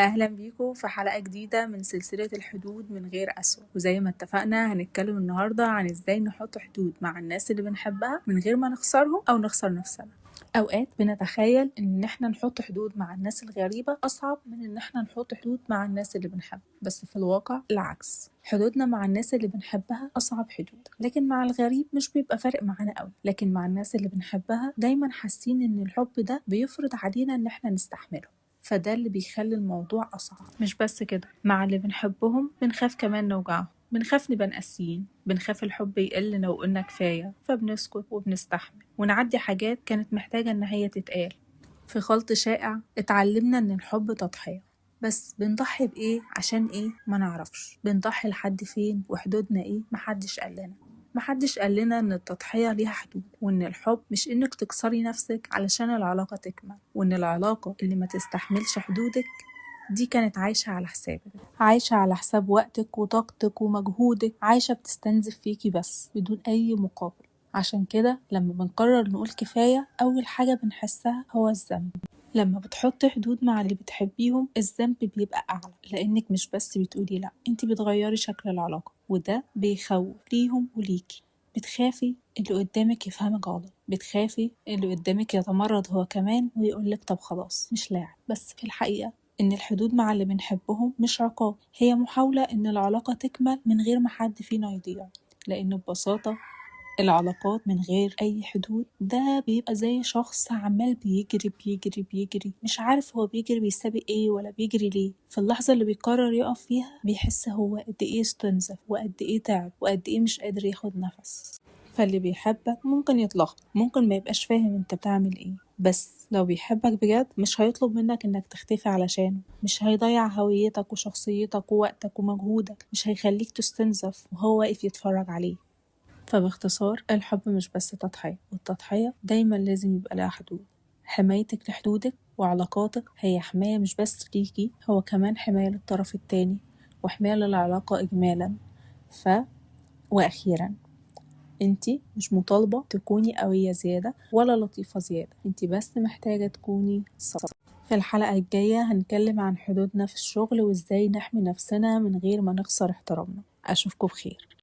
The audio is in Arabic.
أهلا بيكم في حلقة جديدة من سلسلة الحدود من غير قسوة. وزي ما اتفقنا هنتكلم النهاردة عن ازاي نحط حدود مع الناس اللي بنحبها من غير ما نخسرهم أو نخسر نفسنا. أوقات بنتخيل إن احنا نحط حدود مع الناس الغريبة أصعب من إن احنا نحط حدود مع الناس اللي بنحبها، بس في الواقع العكس. حدودنا مع الناس اللي بنحبها أصعب حدود، لكن مع الغريب مش بيبقى فارق معانا قوي. لكن مع الناس اللي بنحبها دايما حاسين إن الحب ده بيفرض علينا إن احنا نستحمله، فده اللي بيخلي الموضوع أصعب. مش بس كده، مع اللي بنحبهم بنخاف كمان نوجعهم، بنخاف نبقى قاسيين، بنخاف الحب يقل لو قلنا كفاية، فبنسكت وبنستحمل ونعدي حاجات كانت محتاجة إن هي تتقال. في خلط شائع اتعلمنا إن الحب تضحية، بس بنضحي بإيه عشان إيه ما نعرفش، بنضحي لحد فين وحدودنا إيه محدش قالنا. محدش قالنا إن التضحية ليها حدود، وإن الحب مش إنك تكسري نفسك علشان العلاقة تكمل، وإن العلاقة اللي ما تستحملش حدودك دي كانت عايشة على حسابك، عايشة على حساب وقتك وطاقتك ومجهودك، عايشة بتستنزف فيكي بس بدون أي مقابل. عشان كده لما بنقرر نقول كفاية، أول حاجة بنحسها هو الذنب. لما بتحطي حدود مع اللي بتحبيهم الذنب بيبقى أعلى، لأنك مش بس بتقولي لأ، انت بتغيري شكل العلاقة، وده بيخوف ليهم وليكي. بتخافي اللي قدامك يفهمك غلط، بتخافي اللي قدامك يتمرد هو كمان ويقولك طب خلاص مش لاعب. بس في الحقيقة إن الحدود مع اللي بنحبهم مش عقاب، هي محاولة إن العلاقة تكمل من غير ما حد فينا يضيع. لأن ببساطة العلاقات من غير أي حدود ده بيبقى زي شخص عمال بيجري بيجري بيجري، مش عارف هو بيجري بيسابق ايه ولا بيجري ليه. في اللحظة اللي بيقرر يقف فيها بيحس هو قد ايه استنزف وقد ايه تعب وقد ايه مش قادر ياخد نفس. فاللي بيحبك ممكن يتلخبط، ممكن ما يبقاش فاهم انت بتعمل ايه، بس لو بيحبك بجد مش هيطلب منك انك تختفي علشانه، مش هيضيع هويتك وشخصيتك ووقتك ومجهودك، مش هيخليك تستنزف وهو واقف يتفرج عليه. فباختصار الحب مش بس تضحية، والتضحية دايما لازم يبقى لها حدود. حمايتك لحدودك وعلاقاتك هي حماية مش بس ليكي، هو كمان حماية للطرف التاني وحماية للعلاقة إجمالا. وأخيرا انتي مش مطالبة تكوني قوية زيادة ولا لطيفة زيادة، انتي بس محتاجة تكوني صادقة. في الحلقة الجاية هنتكلم عن حدودنا في الشغل وازاي نحمي نفسنا من غير ما نخسر احترامنا. أشوفكم بخير.